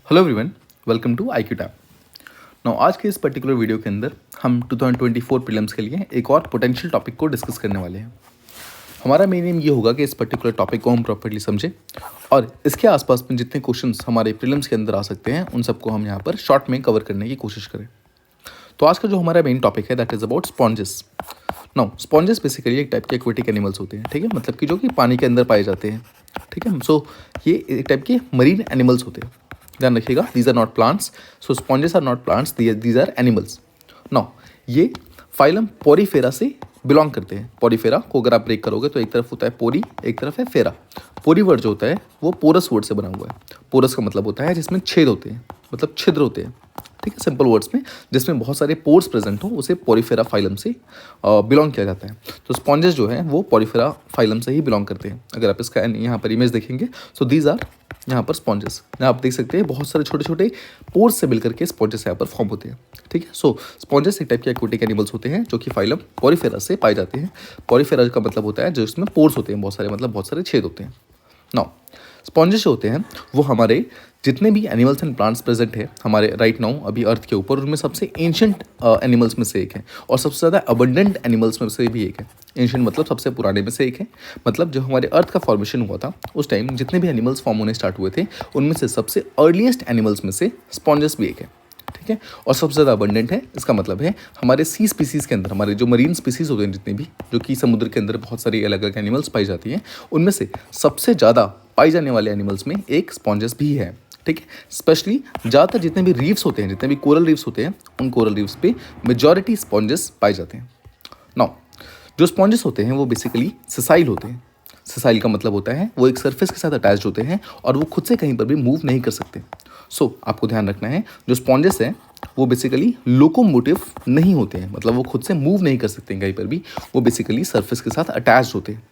Hello everyone, welcome to IQ tab. Now आज के इस पर्टिकुलर वीडियो के अंदर हम 2024 प्रीलिम्स के लिए एक और पोटेंशियल टॉपिक को डिस्कस करने वाले हैं। हमारा मेन एम ये होगा कि इस पर्टिकुलर टॉपिक को हम प्रॉपर्ली समझें और इसके आसपास में जितने क्वेश्चंस हमारे प्रीलिम्स के अंदर आ सकते हैं उन सबको हम यहाँ पर शॉर्ट में कवर करने की कोशिश करें। तो आज का जो हमारा मेन टॉपिक है that is about sponges. Now sponges basically एक टाइप के एक्वेटिक एनिमल्स होते हैं, ठीक है, मतलब कि जो कि पानी के अंदर पाए जाते हैं, ठीक है। सो ये एक टाइप के मरीन एनिमल्स होते हैं, ध्यान रखिएगा। These are not plants, so sponges are not plants, these are animals. Now ये फाइलम पोरीफेरा से बिलोंग करते हैं। पोरीफेरा को अगर आप ब्रेक करोगे तो एक तरफ होता है पोरी, एक तरफ है फेरा। पोरी वर्ड जो होता है वो पोरस वर्ड से बना हुआ है। पोरस का मतलब होता है जिसमें छेद होते हैं, मतलब छिद्र होते हैं, ठीक है, सिंपल वर्ड्स में जिसमें बहुत सारे पोर्स प्रेजेंट हो उसे पोरीफेरा फाइलम से बिलोंग किया जाता है। तो स्पॉन्जेस जो है वो पोरीफेरा फाइलम से ही बिलोंग करते हैं। अगर आप इसका यहाँ पर इमेज देखेंगे सो दीज आर यहाँ पर स्पॉन्जेस, यहाँ आप देख सकते हैं बहुत सारे छोटे छोटे पोर्स से मिलकर के स्पॉन्जेस यहाँ पर फॉर्म होते हैं, ठीक है। सो स्पॉन्जेस एक टाइप के एक्वेटिक एनिमल्स होते हैं जो कि फाइलम पोरीफेरा से पाए जाते हैं। पोरीफेरा का मतलब होता है जो इसमें पोर्स होते हैं बहुत सारे, मतलब बहुत सारे छेद होते हैं। नाउ स्पॉन्जेस जो होते हैं वो हमारे जितने भी एनिमल्स एंड प्लांट्स प्रेजेंट है हमारे राइट नाउ अभी अर्थ के ऊपर, उनमें सबसे एंशिएंट एनिमल्स में से एक है और सबसे ज़्यादा अबंडेंट एनिमल्स में से भी एक है। एंशिएंट मतलब सबसे पुराने में से एक है, मतलब जो हमारे अर्थ का फॉर्मेशन हुआ था उस टाइम जितने भी एनिमल्स फॉर्म होने स्टार्ट हुए थे उनमें से सबसे अर्लीस्ट एनिमल्स में से स्पॉन्जेस भी एक है, ठीक है। और सबसे ज़्यादा अबंडेंट है, इसका मतलब है हमारे सी स्पीसीज़ के अंदर, हमारे जो मरीन स्पीसीज़ होते हैं जितने भी, जो कि समुद्र के अंदर बहुत सारी अलग अलग एनिमल्स पाई जाती हैं, उनमें से सबसे ज़्यादा पाई जाने वाले एनिमल्स में एक स्पॉन्जेस भी है, ठीक है। स्पेशली ज़्यादातर जितने भी रीफ्स होते हैं, जितने भी कोरल रीफ्स होते हैं, उन कोरल रीफ्स पे मेजॉरिटी स्पॉन्जेस पाए जाते हैं। नाउ जो स्पॉन्जेस होते हैं वो बेसिकली सिसाइल होते हैं। सिसाइल का मतलब होता है वो एक सरफेस के साथ अटैच्ड होते हैं और वो खुद से कहीं पर भी मूव नहीं कर सकते। सो आपको ध्यान रखना है जो स्पॉन्जेस हैं वो बेसिकली लोकोमोटिव नहीं होते हैं, मतलब वो खुद से मूव नहीं कर सकते हैं कहीं पर भी, वो बेसिकली सरफेस के साथ अटैच्ड होते हैं।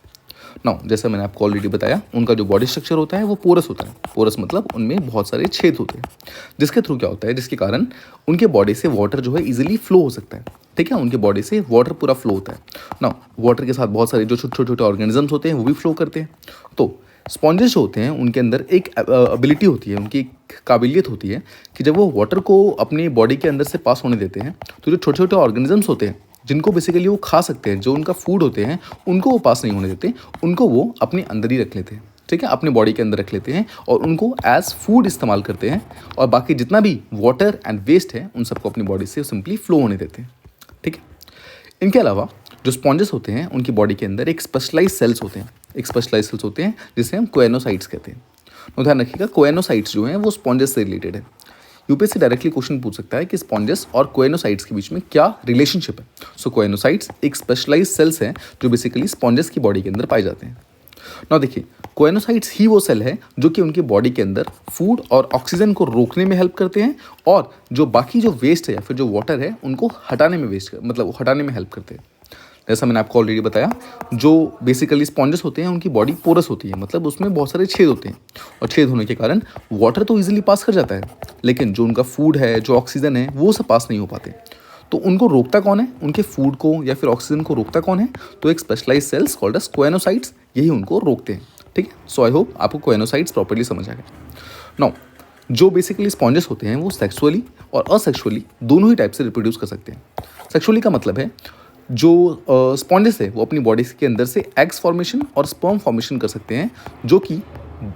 नाउ जैसा मैंने आपको ऑलरेडी बताया उनका जो बॉडी स्ट्रक्चर होता है वो पोरस होता है। पोरस मतलब उनमें बहुत सारे छेद होते हैं जिसके थ्रू क्या होता है, जिसके कारण उनके बॉडी से वाटर जो है इजीली फ्लो हो सकता है, ठीक है। उनके बॉडी से वाटर पूरा फ्लो होता है। नाउ वाटर के साथ बहुत सारे जो छोटे छोटे ऑर्गेनिजम्स होते हैं वो भी फ्लो करते हैं। तो स्पॉन्जेस जो होते हैं उनके अंदर एक एबिलिटी होती है, उनकी एक काबिलियत होती है कि जब वो वाटर को अपनी बॉडी के अंदर से पास होने देते हैं तो जो छोटे छोटे ऑर्गेनिजम्स होते हैं जिनको बेसिकली वो खा सकते हैं, जो उनका फूड होते हैं, उनको वो पास नहीं होने देते, उनको वो अपने अंदर ही रख लेते हैं, ठीक है, अपने बॉडी के अंदर रख लेते हैं और उनको एज फूड इस्तेमाल करते हैं और बाकी जितना भी वाटर एंड वेस्ट है उन सबको अपनी बॉडी से सिंपली फ्लो होने देते हैं, ठीक है। इनके अलावा जो स्पॉन्जेस होते हैं उनकी बॉडी के अंदर एक स्पेशलाइज सेल्स होते हैं, जिसे हम कोएनोसाइट्स कहते हैं। तो ध्यान रखिएगा कोएनोसाइट्स जो हैं वो स्पॉन्जेस से रिलेटेड है। यूपीएससी डायरेक्टली क्वेश्चन पूछ सकता है कि स्पॉन्जेस और कोएनोसाइट्स के बीच में क्या रिलेशनशिप है। सो कोएनोसाइट्स एक स्पेशलाइज सेल्स हैं जो बेसिकली स्पॉन्जेस की बॉडी के अंदर पाए जाते हैं। ना देखिए कोएनोसाइट्स ही वो सेल है जो कि उनकी बॉडी के अंदर फूड और ऑक्सीजन को रोकने में हेल्प करते हैं और जो बाकी जो वेस्ट है या फिर जो वाटर है उनको हटाने में हटाने में हेल्प करते हैं। जैसा मैंने आपको ऑलरेडी बताया जो बेसिकली स्पॉन्जेस होते हैं उनकी बॉडी पोरस होती है, मतलब उसमें बहुत सारे छेद होते हैं और छेद होने के कारण वाटर तो इजीली पास कर जाता है लेकिन जो उनका फूड है, जो ऑक्सीजन है, वो सब पास नहीं हो पाते। तो उनको रोकता कौन है, उनके फूड को या फिर ऑक्सीजन को रोकता कौन है, तो एक specialise cells called as choanocytes, यही उनको रोकते हैं, ठीक है। सो आई होप आपको कोएनोसाइट्स प्रॉपर्ली समझ आ गया। नाउ जो बेसिकली स्पॉन्जेस होते हैं वो सेक्सुअली और असेक्सुअली दोनों ही टाइप से रिप्रोड्यूस कर सकते हैं। सेक्सुअली का मतलब है जो स्पॉन्जेस है वो अपनी बॉडी के अंदर से एग्स फॉर्मेशन और स्पर्म फॉर्मेशन कर सकते हैं जो कि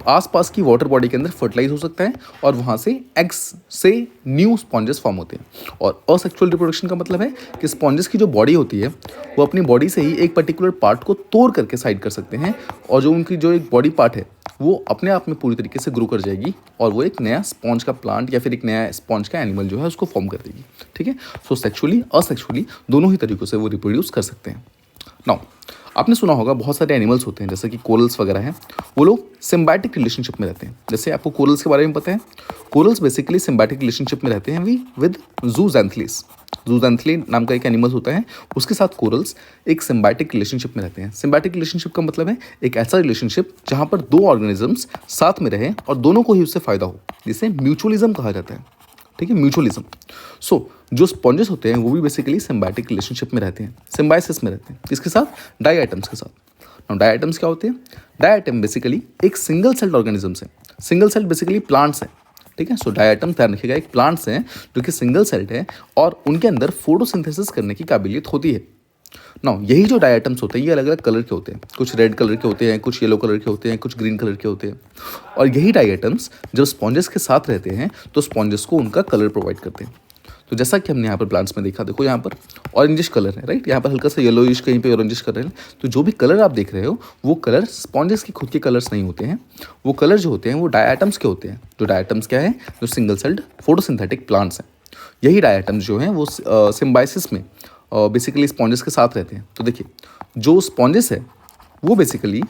आसपास की वाटर बॉडी के अंदर फर्टिलाइज हो सकता है और वहाँ से एग्स से न्यू स्पॉन्जेस फॉर्म होते हैं। और असेक्सुअल रिप्रोडक्शन का मतलब है कि स्पॉन्जेस की जो बॉडी होती है वो अपनी बॉडी से ही एक पर्टिकुलर पार्ट को तोड़ करके साइड कर सकते हैं और जो उनकी जो एक बॉडी पार्ट है वो अपने आप में पूरी तरीके से ग्रो कर जाएगी और वो एक नया स्पॉन्ज का प्लांट या फिर एक नया स्पॉन्ज का एनिमल जो है उसको फॉर्म कर देगी, ठीक है। सो सेक्सुअली असेक्सुअली दोनों ही तरीक़ों से वो रिप्रोड्यूस कर सकते हैं। नाउ आपने सुना होगा बहुत सारे एनिमल्स होते हैं जैसे कि कोरल्स वगैरह हैं, वो लोग सिम्बायोटिक रिलेशनशिप में रहते हैं। जैसे आपको कोरल्स के बारे में पता है, कोरल्स बेसिकली सिम्बायोटिक रिलेशनशिप में रहते हैं विद जूजैंथलीज। जूजैंथली नाम का एक एनिमल होता है, उसके साथ कोरल्स एक सिम्बायोटिक रिलेशनशिप में रहते हैं। सिम्बायोटिक रिलेशनशिप का मतलब है एक ऐसा रिलेशनशिप जहाँ पर दो ऑर्गेनिजम्स साथ में रहें और दोनों को ही उससे फ़ायदा हो, जिसे म्यूचुअलिज्म कहा जाता है, ठीक है, म्यूचुअलिज्म। सो जो स्पॉन्जेस होते हैं वो भी बेसिकली सिम्बायोटिक रिलेशनशिप में रहते हैं, सिम्बायोसिस में रहते हैं, किसके साथ, डाई आइटम्स के साथ। नाउ डाई आइटम्स क्या होते हैं, डाई आइटम बेसिकली एक सिंगल सेल्ड ऑर्गेनिजम्स है। सिंगल सेल बेसिकली प्लांट्स हैं, ठीक है। सो डायटम्स ध्यान रखिएगा एक प्लांट्स हैं जो कि सिंगल सेल्ड है और उनके अंदर फोटोसिंथेसिस करने की काबिलियत होती है। ना यही जो डायटम्स होते हैं ये अलग अलग कलर के होते हैं, कुछ रेड कलर के होते हैं, कुछ येलो कलर के होते हैं, कुछ ग्रीन कलर के होते हैं। और यही डायटम्स जब स्पॉन्जेस के साथ रहते हैं तो स्पॉन्जेस को उनका कलर प्रोवाइड करते हैं। तो जैसा कि हमने यहाँ पर प्लांट्स में देखा, देखो यहाँ पर ऑरेंजिश कलर है, राइट, यहाँ पर हल्का सा येलोइश, कहीं पे ऑरेंजिश कलर है। तो जो भी कलर आप देख रहे हो वो कलर स्पॉन्जेस के खुद के कलर्स नहीं होते हैं, वो कलर जो होते हैं वो डायटम्स के होते हैं। जो डायटम्स क्या है, जो सिंगल सेल्ड फोटोसिंथेटिक प्लांट्स हैं। यही डायटम्स जो हैं वो सिम्बाइसिस में बेसिकली स्पॉन्जेस के साथ रहते हैं। तो देखिए जो स्पॉन्जेस है वो बेसिकली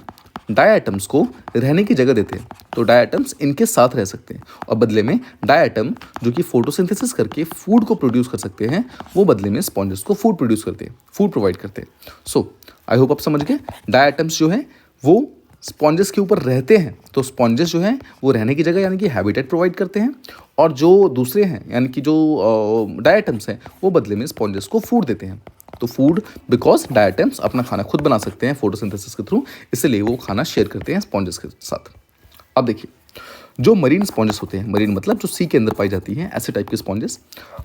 डायटम्स को रहने की जगह देते हैं, तो डायटम्स इनके साथ रह सकते हैं और बदले में डायटम जो कि फोटोसिंथेसिस करके फूड को प्रोड्यूस कर सकते हैं, वो बदले में स्पॉन्जेस को फूड प्रोड्यूस करते हैं, फूड प्रोवाइड करते हैं। सो आई होप आप समझ गए, डायटम्स जो है वो स्पॉन्जेस के ऊपर रहते हैं, तो स्पॉन्जेस जो हैं वो रहने की जगह यानी कि हैबिटेट प्रोवाइड करते हैं, और जो दूसरे हैं यानी कि जो डायटम्स हैं वो बदले में स्पॉन्जेस को फूड देते हैं। तो फूड, बिकॉज डायटम्स अपना खाना खुद बना सकते हैं फोटोसिंथेसिस के थ्रू, इसलिए वो खाना शेयर करते हैं स्पॉन्जेस के साथ। अब देखिए जो मरीन स्पॉन्जेस होते हैं, मरीन मतलब जो सी के अंदर पाई जाती हैं ऐसे टाइप के स्पॉन्जेस,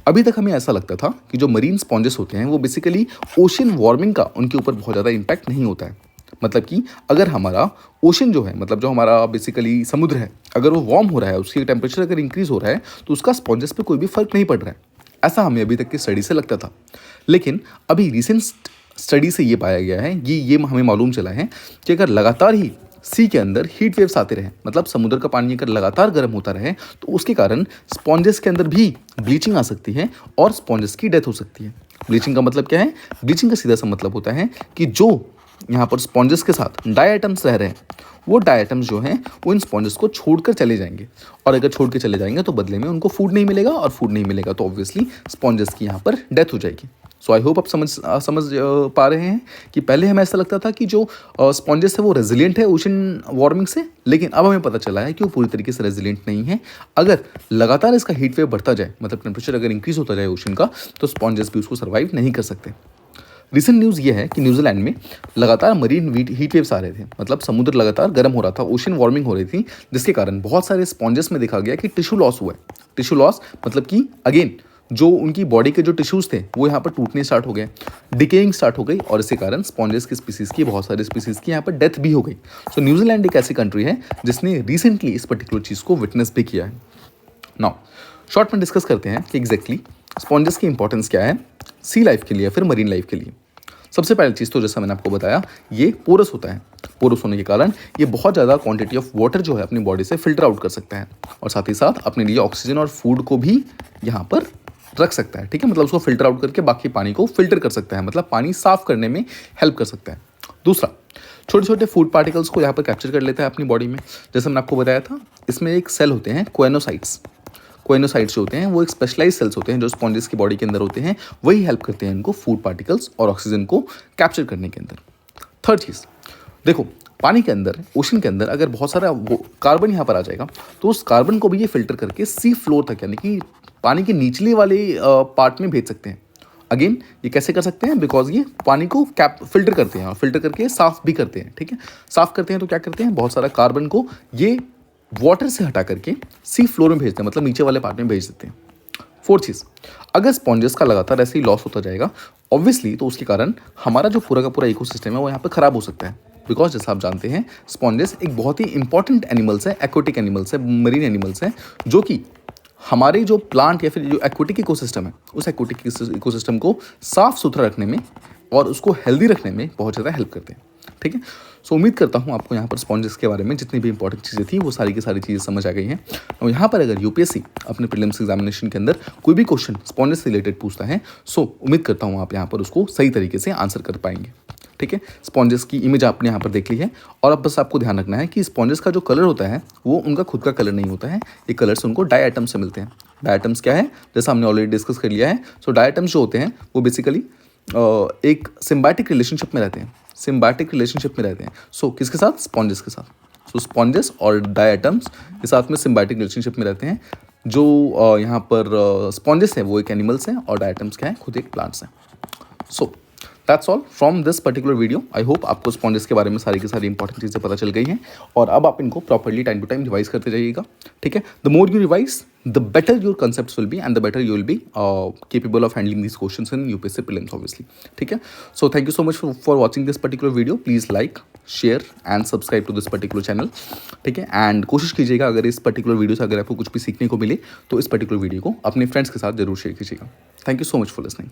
अभी तक हमें ऐसा लगता था कि जो मरीन स्पॉन्जेस होते हैं वो बेसिकली ओशन वार्मिंग का उनके ऊपर बहुत ज़्यादा इम्पैक्ट नहीं होता है। मतलब कि अगर हमारा ओशन जो है, मतलब जो हमारा बेसिकली समुद्र है, अगर वो वार्म हो रहा है, उसकी टेम्परेचर अगर इंक्रीज हो रहा है तो उसका स्पॉन्जेस पे कोई भी फर्क नहीं पड़ रहा है, ऐसा हमें अभी तक की स्टडी से लगता था। लेकिन अभी रिसेंट स्टडी से ये पाया गया है, ये हमें मालूम चला है कि अगर लगातार ही सी के अंदर हीट वेव्स आते रहे, मतलब समुद्र का पानी अगर लगातार गर्म होता रहे, तो उसके कारण स्पॉन्जेस के अंदर भी ब्लीचिंग आ सकती है और स्पॉन्जेस की डेथ हो सकती है। ब्लीचिंग का मतलब क्या है? ब्लीचिंग का सीधा सा मतलब होता है कि जो यहाँ पर स्पॉन्जेस के साथ डायटम्स रह रहे हैं, वो डायटम्स जो हैं वो इन स्पॉन्जेस को छोड़कर चले जाएंगे, और अगर छोड़ के चले जाएंगे तो बदले में उनको फूड नहीं मिलेगा, और फूड नहीं मिलेगा तो ऑब्वियसली स्पॉन्जेस की यहाँ पर डेथ हो जाएगी। सो आई होप आप समझ पा रहे हैं कि पहले हमें ऐसा लगता था कि जो स्पॉन्जेस है वो रेजिलिएंट है ओशन वार्मिंग से, लेकिन अब हमें पता चला है कि वो पूरी तरीके से रेजिलिएंट नहीं है। अगर लगातार इसका हीट वेव बढ़ता जाए, मतलब टेम्परेचर अगर इंक्रीज होता जाए ओशन का, तो स्पॉन्जेस भी उसको सर्वाइव नहीं कर सकते। रिसेंट न्यूज़ ये है कि न्यूजीलैंड में लगातार मरीन हीट वेव्स आ रहे थे, मतलब समुद्र लगातार गर्म हो रहा था, ओशन वार्मिंग हो रही थी, जिसके कारण बहुत सारे स्पॉन्जेस में देखा गया कि टिश्यू लॉस हुआ है। टिश्यू लॉस मतलब कि अगेन जो उनकी बॉडी के जो टिश्यूज़ थे वो यहाँ पर टूटने स्टार्ट हो गए, डिकेइंग स्टार्ट हो गई, और इसी कारण स्पॉन्जेस की स्पीसीज़ की, बहुत सारे स्पीसीज़ की यहाँ पर डेथ भी हो गई। सो न्यूजीलैंड एक ऐसी कंट्री है जिसने रिसेंटली इस पर्टिकुलर चीज़ को विटनेस भी किया है। नाउ शॉर्ट में डिस्कस करते हैं कि एग्जैक्टली स्पॉन्जेस की इंपॉर्टेंस क्या है सी लाइफ के लिए या फिर मरीन लाइफ के लिए। सबसे पहली चीज़ तो जैसा मैंने आपको बताया, ये पोरस होता है। पोरस होने के कारण ये बहुत ज़्यादा क्वांटिटी ऑफ वाटर जो है अपनी बॉडी से फिल्टर आउट कर सकता है, और साथ ही साथ अपने लिए ऑक्सीजन और फूड को भी यहाँ पर रख सकता है। ठीक है, मतलब उसको फिल्टर आउट करके बाकी पानी को फिल्टर कर सकता है, मतलब पानी साफ करने में हेल्प कर सकता है। दूसरा, छोटे छोटे फूड पार्टिकल्स को यहाँ पर कैप्चर कर लेता है अपनी बॉडी में। जैसे मैंने आपको बताया था, इसमें एक सेल होते हैं कोएनोसाइट्स। कोएनोसाइट्स जो होते हैं वो एक स्पेशलाइज सेल्स होते हैं जो स्पॉन्जेस की बॉडी के अंदर होते हैं, वही हेल्प करते हैं इनको फूड पार्टिकल्स और ऑक्सीजन को कैप्चर करने के अंदर। थर्ड चीज़, देखो पानी के अंदर, ओशन के अंदर अगर बहुत सारा कार्बन यहाँ पर आ जाएगा तो उस कार्बन को भी ये फिल्टर करके सी फ्लोर तक, यानी कि पानी के निचले वाले पार्ट में भेज सकते हैं। अगेन ये कैसे कर सकते हैं? बिकॉज ये पानी को फिल्टर करते हैं और फिल्टर करके साफ भी करते हैं। ठीक है, साफ करते हैं तो क्या करते हैं, बहुत सारा कार्बन को ये वाटर से हटा करके सी फ्लोर में भेजते हैं, मतलब नीचे वाले पार्ट में भेज देते हैं। फोर्थ चीज़, अगर स्पॉन्जेस का लगातार ऐसे ही लॉस होता जाएगा ऑब्वियसली, तो उसके कारण हमारा जो पूरा का पूरा इकोसिस्टम है वो यहाँ पर ख़राब हो सकता है। बिकॉज जैसा आप जानते हैं स्पॉन्जेस एक बहुत ही इंपॉर्टेंट एनिमल्स है, एक्वेटिक एनिमल्स है, मरीन एनिमल्स हैं, जो कि हमारे जो प्लांट या फिर जो एक्वेटिक इकोसिस्टम है उस एक्वेटिक इकोसिस्टम को साफ सुथरा रखने में और उसको हेल्दी रखने में बहुत ज़्यादा हेल्प करते हैं। ठीक है, सो उम्मीद करता हूँ आपको यहाँ पर स्पॉन्जेस के बारे में जितनी भी इंपॉर्टेंट चीज़ें थी वो सारी की सारी चीज़ें समझ आ गई हैं। और यहाँ पर अगर यूपीएससी अपने प्रीलिम्स एग्जामिनेशन के अंदर कोई भी क्वेश्चन स्पॉन्जेस से रिलेटेड पूछता है, सो उम्मीद करता हूँ आप यहाँ पर उसको सही तरीके से आंसर कर पाएंगे। ठीक है, स्पॉन्जेस की इमेज आपने यहाँ पर देख ली है, और अब बस आपको ध्यान रखना है कि स्पॉन्जेस का जो कलर होता है वो उनका खुद का कलर नहीं होता है, ये कलर्स उनको डायटम्स से मिलते हैं। डायटम्स क्या है, जैसा हमने ऑलरेडी डिस्कस कर लिया है। सो डायटम्स जो होते हैं वो बेसिकली एक सिम्बायोटिक रिलेशनशिप में रहते हैं, सिम्बायोटिक रिलेशनशिप में रहते हैं। सो किसके साथ? स्पॉन्जेस के साथ। सो स्पॉन्जेस और डायटम्स के साथ में सिम्बायोटिक रिलेशनशिप में रहते हैं। जो यहाँ पर स्पॉन्जेस हैं वो एक एनिमल्स हैं और डायटम्स क्या हैं, खुद एक प्लांट्स हैं। So that's all from this particular video. I hope आपको स्पॉन्जेस के बारे में सारी की सारी इंपॉर्टेंट चीज़ें पता चल गई हैं और अब आप इनको properly time to time revise करते जाइएगा। ठीक है, the more you revise the better your concepts will be and the better you will be capable of handling this questions in UPSC prelims obviously. ठीक है, so thank you so much for watching this particular video. Please like, share and subscribe to this particular channel. ठीक है, and कोशिश कीजिएगा अगर इस particular video से अगर आपको कुछ भी सीखने को मिले तो इस पर्टिकुलर वीडियो को अपने फ्रेंड्स के साथ जरूर शेयर कीजिएगा। Thank you so much for listening.